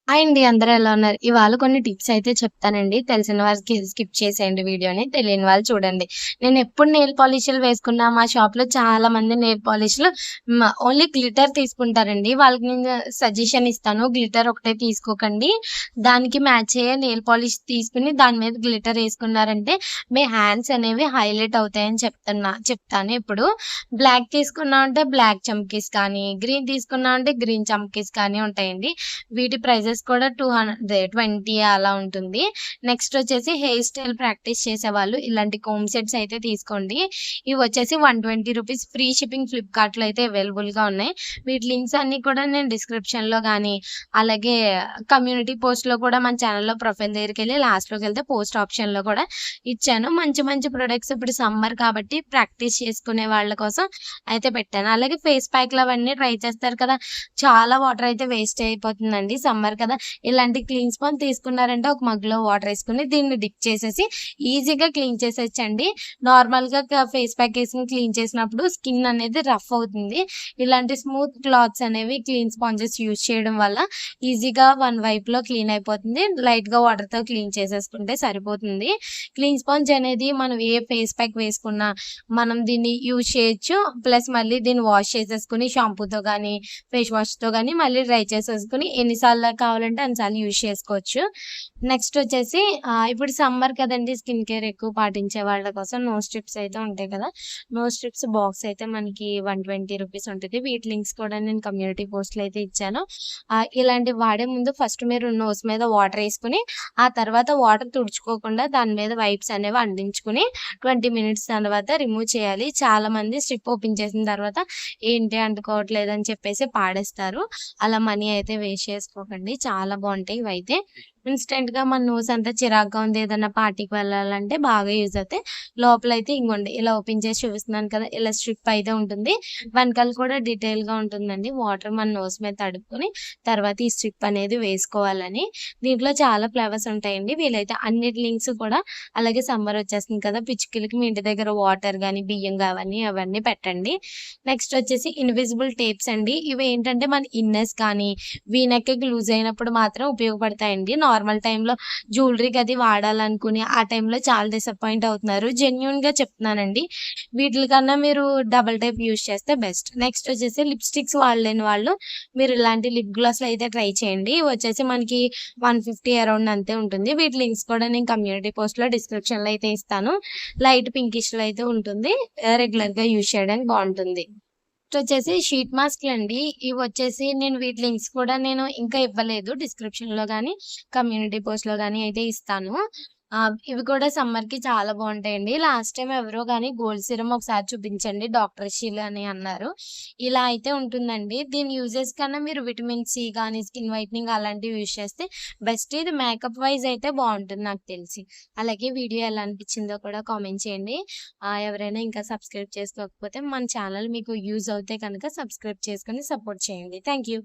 Hi అండి. అందరూ ఎలా ఉన్నారు? ఇవాళ కొన్ని టిప్స్ అయితే చెప్తానండి. తెలిసిన వారికి స్కిప్ చేసేయండి వీడియోని. తెలియని వాళ్ళు చూడండి. నేనెప్పుడు నెయిల్ పాలిష్‌లు వేసుకున్నా మా షాప్‌లో చాలా మంది నెయిల్ పాలిష్‌లు ఓన్లీ గ్లిటర్ తీసుకుంటారండి. వాళ్ళకి నేను సజెషన్ ఇస్తాను. గ్లిటర్ ఒకటే తీసుకోకండి. దానికి మ్యాచ్ అయ్యే నెయిల్ పాలిష్ తీసుకొని దాని మీద గ్లిటర్ ఏసుకున్నారంటే మీ హ్యాండ్స్ అనేవి హైలైట్ అవుతాయని చెప్తాను ఇప్పుడు. బ్లాక్ తీసుకున్నామంటే బ్లాక్ చమ్కీస్ కానీ, గ్రీన్ తీసుకున్నామంటే గ్రీన్ చమ్కీస్ కానీ ఉంటాయండి. వీటి ప్రైజెస్ కూడా 20 అలా ఉంటుంది. నెక్స్ట్ వచ్చేసి హెయిర్ స్టైల్ ప్రాక్టీస్ చేసేవాళ్ళు ఇలాంటి కోంబ్ సెట్స్ అయితే తీసుకోండి. ఇవొచ్చేసి రూ. 120 ఫ్రీ షిప్పింగ్ ఫ్లిప్‌కార్ట్‌లో అయితే అవైలబుల్‌గా ఉన్నాయి. వీటి లింక్స్ అన్నీ కూడా నేను డిస్క్రిప్షన్‌లో గానీ, అలాగే కమ్యూనిటీ పోస్ట్‌లో కూడా మన ఛానెల్‌లో ప్రొఫైల్ దగ్గరికెళ్ళి లాస్ట్‌లోకెళ్తే పోస్ట్ ఆప్షన్‌లో కూడా ఇచ్చాను. మంచి మంచి ప్రొడక్ట్స్ ఇప్పుడు సమ్మర్ కాబట్టి ప్రాక్టీస్ చేసుకునే వాళ్ళ కోసం అయితే పెట్టాను. అలాగే ఫేస్ ప్యాక్‌లు అవన్నీ ట్రై చేస్తారు కదా! చాలా వాటర్ అయితే వేస్ట్ అయిపోతుందండి. సమ్మర్ కదా! ఇలాంటి క్లీన్ స్పాంజ్ తీసుకున్నారంటే ఒక మగ్‌లో వాటర్ ఏసుకొని దీన్ని డిప్ చేసేసి ఈజీగా క్లీన్ చేసేయొచ్చండి. నార్మల్‌గా ఫేస్ ప్యాక్ ఏసుకొని క్లీన్ చేసినప్పుడు స్కిన్ అనేది రఫ్ అవుతుంది. ఇలాంటి స్మూత్ క్లాత్స్ అనేవి క్లీన్ స్పాంజెస్ యూజ్ చేయడం వల్ల ఈజీగా వన్ వైప్‌లో క్లీన్ అయిపోతుంది. లైట్‌గా వాటర్‌తో క్లీన్ చేసేసుకుంటే సరిపోతుంది. క్లీన్ స్పాంజ్ అనేది మనం ఏ ఫేస్ ప్యాక్ వేసుకున్నా మనం దీన్ని యూజ్ చేయొచ్చు. ప్లస్ మళ్ళీ దీన్ని వాష్ చేసేసుకొని షాంపూతో గానీ, ఫేస్ వాష్‌తో గానీ మళ్ళీ డ్రై చేసేసుకొని ఎన్ని సార్లు కావాలంటే అన్ని సార్లు యూజ్ చేసుకోవచ్చు. నెక్స్ట్ వచ్చేసి ఇప్పుడు సమ్మర్ కదండీ! స్కిన్ కేర్ ఎక్కువ పాటించే వాళ్ళ కోసం నోస్ స్ట్రిప్స్ అయితే ఉంటాయి కదా! నోస్ స్ట్రిప్స్ బాక్స్ అయితే మనకి రూ. 120 ఉంటది. వీటి లింక్స్ కూడా నేను కమ్యూనిటీ పోస్ట్‌లో అయితే ఇచ్చాను. ఇలాంటివి వాడే ముందు ఫస్ట్ మీరు నోస్ మీద వాటర్ ఏసుకొని, ఆ తర్వాత వాటర్ తుడుచుకోకుండా దాని మీద వైప్స్ అనేవి అంటించుకొని 20 మినిట్స్ తర్వాత రిమూవ్ చేయాలి. చాలామంది స్ట్రిప్ ఓపెన్ చేసిన తర్వాత ఏంటి అంటుకోవట్లేదని చెప్పేసి పాడేస్తారు. అలా మనీ అయితే వేస్ట్ చేసుకోకండి. చాలా బావుంటాయి ఇవైతే. ఇన్‌స్టంట్‌గా మన నోస్ అంతా చిరాకుగా ఉంది. ఏదన్నా పార్టీకి వెళ్ళాలంటే బాగా యూజ్ అవుతాయి. లోపలైతే ఇంగోండి ఇలా ఓపెన్ చేసి చూపిస్తున్నాను కదా! ఇలా స్ట్రిప్ అయితే ఉంటుంది. వెనకాల కూడా డీటెయిల్‌గా ఉంటుందండి. వాటర్ మన నోస్ మీద తడుపుకొని తర్వాత ఈ స్ట్రిప్ అనేది వేసుకోవాలని. దీంట్లో చాలా ఫ్లేవర్స్ ఉంటాయండి. వీలైతే అన్నిటి లింక్స్ కూడా అలాగే సమ్మర్ వచ్చేస్తుంది కదా! పిచ్చుకలకి మీ ఇంటి దగ్గర వాటర్ గానీ, బియ్యం గావని అవన్నీ పెట్టండి. నెక్స్ట్ వచ్చేసి ఇన్విజిబుల్ టేప్స్ అండి. ఇవేంటంటే మన ఇన్నర్స్ కానీ, వీ నెక్‌కి లూజ్ అయినప్పుడు మాత్రం ఉపయోగపడతాయండి. నార్మల్ టైమ్‌లో జ్యువెలరీకి అది వాడాలనుకుని ఆ టైంలో చాలా డిసప్పాయింట్ అవుతున్నారు. జెన్యూన్‌గా చెప్తున్నానండి. వీటిల కన్నా మీరు డబుల్ టేప్ యూజ్ చేస్తే బెస్ట్. నెక్స్ట్ వచ్చేసి లిప్‌స్టిక్స్ వాడలేని వాళ్ళు మీరు ఇలాంటి లిప్ గ్లాస్‌లు అయితే ట్రై చేయండి. ఇవి వచ్చేసి మనకి 150 అరౌండ్ అంతే ఉంటుంది. వీటి లింక్స్ కూడా నేను కమ్యూనిటీ పోస్ట్‌లో డిస్క్రిప్షన్‌లో అయితే ఇస్తాను. లైట్ పింకిష్‌లో అయితే ఉంటుంది. రెగ్యులర్‌గా యూజ్ చేయడానికి బావుంటుంది. నెక్స్టొచ్చేసి షీట్ మాస్క్‌లండి. ఇవొచ్చేసి నేను వీటి లింక్స్ కూడా నేను ఇంకా ఇవ్వలేదు. డిస్క్రిప్షన్‌లో గానీ, కమ్యూనిటీ పోస్ట్‌లో గానీ అయితే ఇస్తాను. ఇవి కూడా సమ్మర్‌కి చాలా బావుంటాయండి. లాస్ట్ టైమ్ ఎవరో గానీ గోల్డ్ సీరమ్ ఒకసారి చూపించండి డాక్టర్ షీల్ అని అన్నారు. ఇలా అయితే ఉంటుందండి. దీని యూజెస్ కన్నా మీరు విటమిన్ సి గానీ, స్కిన్ వైట్నింగ్ అలాంటివి యూజ్ చేస్తే బెస్ట్. ఇది మేకప్ వైస్ అయితే బావుంటుంది నాకు తెలిసి. అలాగే వీడియో ఎలా అనిపించిందో కూడా కామెంట్ చేయండి. ఎవరైనా ఇంకా సబ్స్క్రైబ్ చేసుకోకపోతే మన ఛానల్ మీకు యూజ్ అవుతే కనుక సబ్స్క్రైబ్ చేసుకొని సపోర్ట్ చేయండి. Thank you.